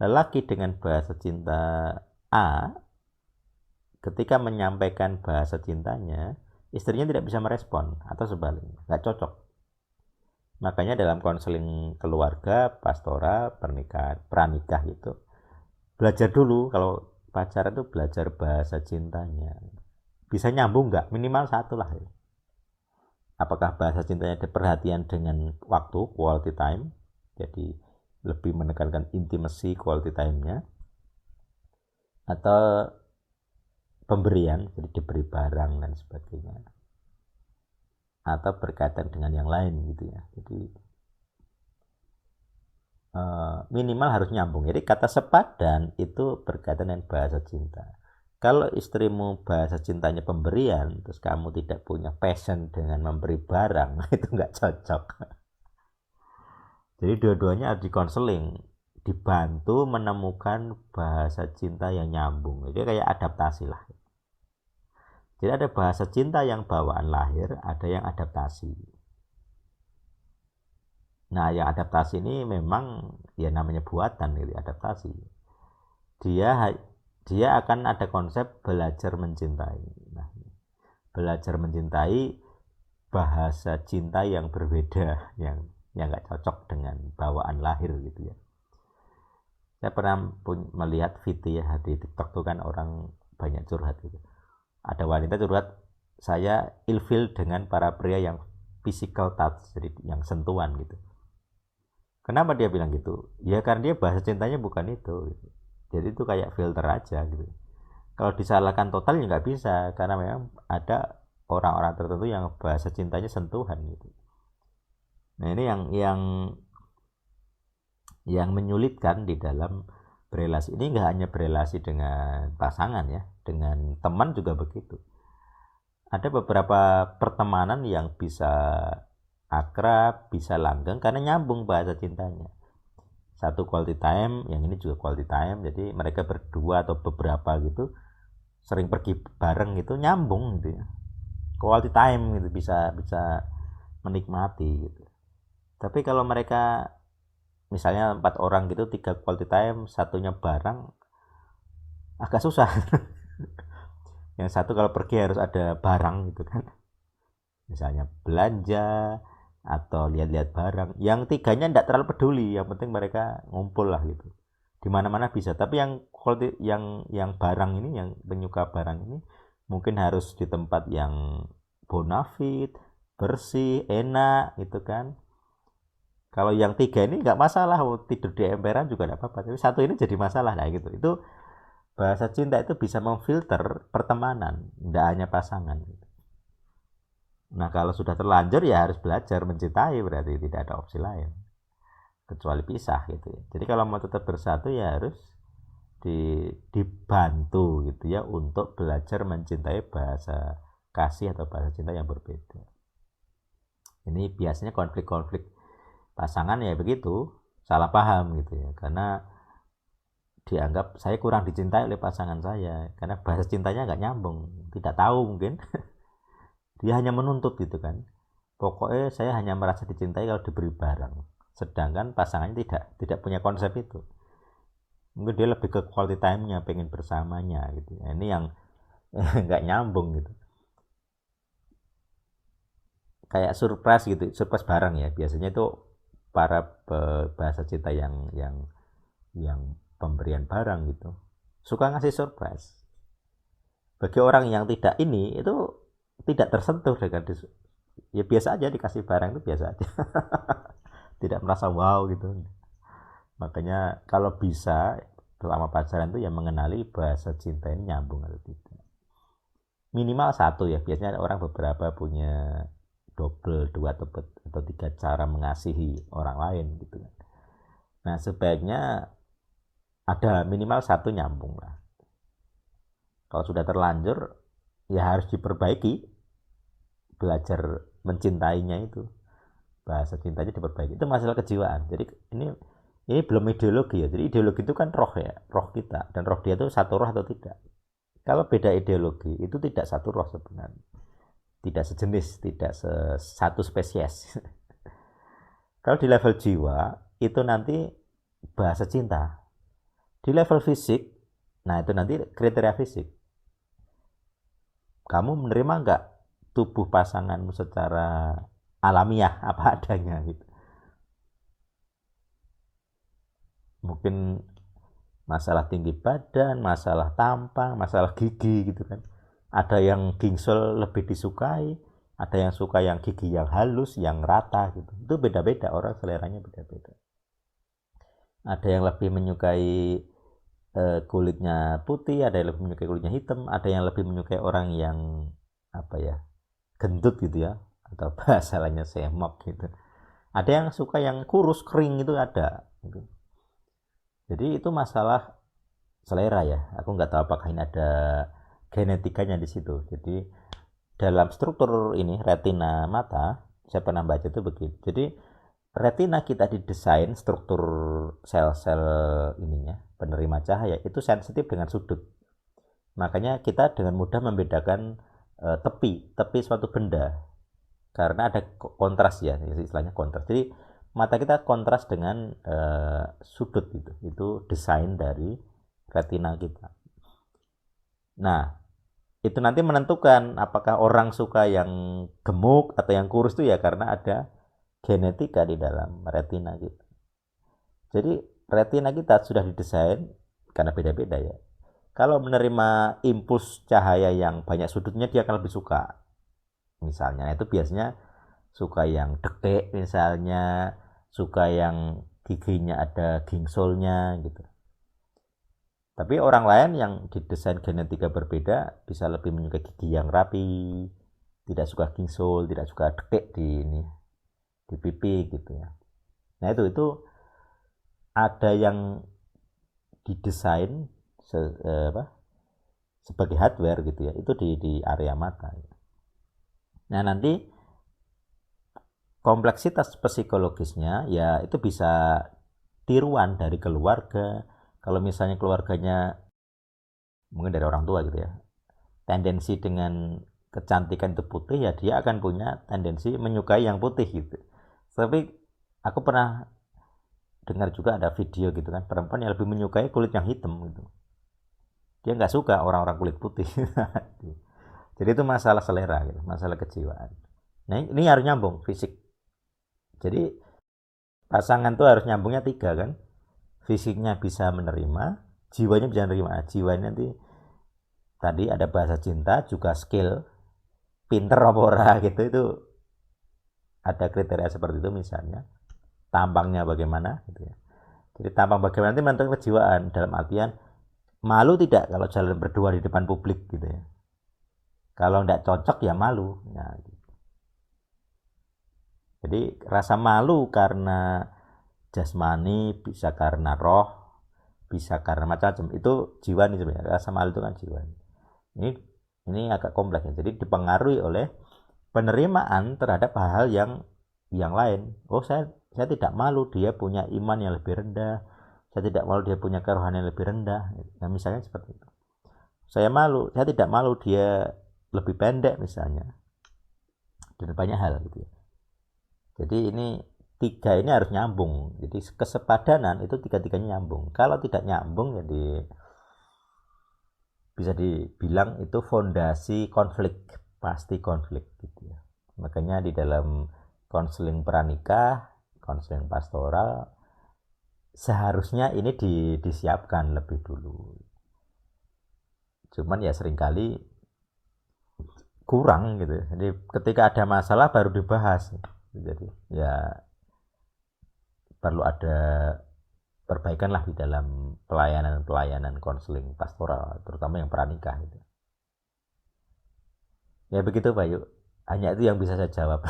Lelaki dengan bahasa cinta A, ketika menyampaikan bahasa cintanya, istrinya tidak bisa merespon atau sebaliknya, nggak cocok. Makanya dalam konseling keluarga, pastora, pernikahan, pranikah itu belajar dulu. Kalau pacaran itu belajar bahasa cintanya, bisa nyambung nggak, minimal satu lah ya. Apakah bahasa cintanya ada perhatian dengan waktu, quality time, jadi lebih menekankan intimacy, quality time-nya, atau pemberian, jadi diberi barang dan sebagainya, atau berkaitan dengan yang lain gitu ya. Jadi minimal harus nyambung. Jadi kata sepadan itu berkaitan dengan bahasa cinta. Kalau istrimu bahasa cintanya pemberian, terus kamu tidak punya passion dengan memberi barang, itu nggak cocok. Jadi dua-duanya harus dikonseling, dibantu menemukan bahasa cinta yang nyambung. Jadi kayak adaptasi lah. Jadi ada bahasa cinta yang bawaan lahir, ada yang adaptasi. Nah, yang adaptasi ini memang ya namanya buatan gitu, adaptasi. Dia dia akan ada konsep belajar mencintai. Nah, belajar mencintai bahasa cinta yang berbeda, yang nggak cocok dengan bawaan lahir gitu ya. Saya pernah melihat video ya di TikTok tuh kan orang banyak curhat gitu. Ada wanita curhat, saya ilfil dengan para pria yang physical touch, jadi yang sentuhan gitu. Kenapa dia bilang gitu? Ya karena dia bahasa cintanya bukan itu gitu. Jadi itu kayak filter aja gitu. Kalau disalahkan total ya nggak bisa, karena memang ada orang-orang tertentu yang bahasa cintanya sentuhan gitu. Nah ini yang menyulitkan di dalam berelasi. Ini nggak hanya berelasi dengan pasangan ya, dengan teman juga begitu. Ada beberapa pertemanan yang bisa akrab, bisa langgeng karena nyambung bahasa cintanya. Satu quality time, yang ini juga quality time, jadi mereka berdua atau beberapa gitu sering pergi bareng gitu, nyambung gitu ya. Quality time gitu, bisa bisa menikmati gitu. Tapi kalau mereka misalnya 4 orang gitu, 3 quality time, satunya bareng, agak susah. Yang satu kalau pergi harus ada barang gitu kan, misalnya belanja atau lihat-lihat barang. Yang tiganya tidak terlalu peduli, yang penting mereka ngumpul lah gitu, di mana-mana bisa. Tapi yang quality, yang barang ini, yang penyuka barang ini mungkin harus di tempat yang bonafit, bersih, enak gitu kan. Kalau yang 3 ini nggak masalah, tidur di emperan juga nggak apa-apa, tapi satu ini jadi masalah lah gitu. Itu bahasa cinta itu bisa memfilter pertemanan, tidak hanya pasangan gitu. Nah kalau sudah terlanjur ya harus belajar mencintai, berarti tidak ada opsi lain kecuali pisah gitu ya. Jadi kalau mau tetap bersatu ya harus dibantu gitu ya untuk belajar mencintai bahasa kasih atau bahasa cinta yang berbeda. Ini biasanya konflik-konflik pasangan ya begitu, salah paham gitu ya, karena dianggap saya kurang dicintai oleh pasangan saya karena bahasa cintanya nggak nyambung, tidak tahu mungkin. Dia hanya menuntut gitu kan, pokoknya saya hanya merasa dicintai kalau diberi barang, sedangkan pasangannya tidak punya konsep itu. Mungkin dia lebih ke quality time-nya, pengen bersamanya gitu. Nah, ini yang nggak nyambung gitu. Kayak surprise gitu, surprise barang ya. Biasanya itu para bahasa cinta yang pemberian barang gitu suka ngasih surprise. Bagi orang yang tidak ini itu tidak tersentuh dengan ya biasa aja, dikasih barang itu biasa aja. Tidak merasa wow gitu. Makanya kalau bisa selama pacaran itu ya mengenali bahasa cinta ini nyambung atau tidak. Minimal satu ya, biasanya orang beberapa punya double, 2 atau 3 cara mengasihi orang lain gitu kan. Nah sebaiknya ada minimal satu nyambung lah. Kalau sudah terlanjur ya harus diperbaiki, belajar mencintainya itu, bahasa cintanya diperbaiki. Itu masalah kejiwaan. Jadi ini belum ideologi ya. Jadi ideologi itu kan roh ya, roh kita, dan roh dia itu satu roh atau tidak. Kalau beda ideologi itu tidak satu roh sebenarnya, tidak sejenis, tidak satu spesies. Kalau di level jiwa itu nanti bahasa cinta. Di level fisik, nah itu nanti kriteria fisik. Kamu menerima nggak tubuh pasanganmu secara alamiah apa adanya gitu. Mungkin masalah tinggi badan, masalah tampang, masalah gigi gitu kan. Ada yang gingsel lebih disukai, ada yang suka yang gigi yang halus, yang rata gitu. Itu beda-beda, orang seleranya beda-beda. Ada yang lebih menyukai kulitnya putih, ada yang lebih menyukai kulitnya hitam, ada yang lebih menyukai orang yang apa ya, gendut gitu ya, atau bahasa lainnya semok gitu. Ada yang suka yang kurus kering itu ada gitu. Jadi itu masalah selera ya. Aku nggak tahu apakah ini ada genetikanya di situ. Jadi dalam struktur ini retina mata, saya pernah baca itu begitu. Jadi retina kita didesain struktur sel-sel ininya penerima cahaya itu sensitif dengan sudut. Makanya kita dengan mudah membedakan tepi suatu benda karena ada kontras ya, istilahnya kontras. Jadi mata kita kontras dengan sudut itu desain dari retina kita. Nah, itu nanti menentukan apakah orang suka yang gemuk atau yang kurus itu ya karena ada genetika di dalam retina kita. Jadi retina kita sudah didesain karena beda-beda ya. Kalau menerima impuls cahaya yang banyak sudutnya dia akan lebih suka. Misalnya itu biasanya suka yang dekik misalnya, suka yang giginya ada gingsulnya gitu. Tapi orang lain yang didesain genetika berbeda bisa lebih menyukai gigi yang rapi, tidak suka gingsul, tidak suka dekik di pipi gitu ya. Nah itu ada yang didesain sebagai hardware gitu ya, itu di area mata. Nah nanti kompleksitas psikologisnya ya itu bisa tiruan dari keluarga. Kalau misalnya keluarganya mungkin dari orang tua gitu ya, tendensi dengan kecantikan itu putih ya dia akan punya tendensi menyukai yang putih gitu. Tapi aku pernah dengar juga ada video gitu kan, perempuan yang lebih menyukai kulit yang hitam gitu. Dia nggak suka orang-orang kulit putih. Jadi itu masalah selera gitu, masalah kejiwaan. Nah ini harus nyambung fisik. Jadi pasangan tuh harus nyambungnya 3 kan. Fisiknya bisa menerima, jiwanya bisa menerima. Jiwanya nanti tadi ada bahasa cinta, juga skill, pinter apa ora gitu, itu ada kriteria seperti itu misalnya. Tampangnya bagaimana gitu ya. Jadi tampang bagaimana nanti menentukan kejiwaan dalam artian malu tidak kalau jalan berdua di depan publik gitu ya. Kalau tidak cocok ya malu. Nah, gitu. Jadi rasa malu karena jasmani, bisa karena roh, bisa karena macam-macam. Itu jiwa nih sebenarnya. Rasa malu itu kan jiwa. Ini agak kompleks ya. Jadi dipengaruhi oleh penerimaan terhadap hal-hal yang lain. Oh saya tidak malu dia punya iman yang lebih rendah. Saya tidak malu dia punya kerohanian yang lebih rendah. Nah misalnya seperti itu. Saya tidak malu dia lebih pendek misalnya. Dan banyak hal gitu ya. Jadi ini 3 ini harus nyambung. Jadi kesepadanan itu 3-tiganya nyambung. Kalau tidak nyambung jadi bisa dibilang itu fondasi konflik, pasti konflik gitu ya. Makanya di dalam konseling pranikah, konseling pastoral seharusnya ini disiapkan lebih dulu. Cuman ya seringkali kurang gitu. Jadi ketika ada masalah baru dibahas. Jadi ya perlu ada perbaikan lah di dalam pelayanan konseling pastoral, terutama yang pranikah gitu. Ya begitu Pak Yuk. Hanya itu yang bisa saya jawab.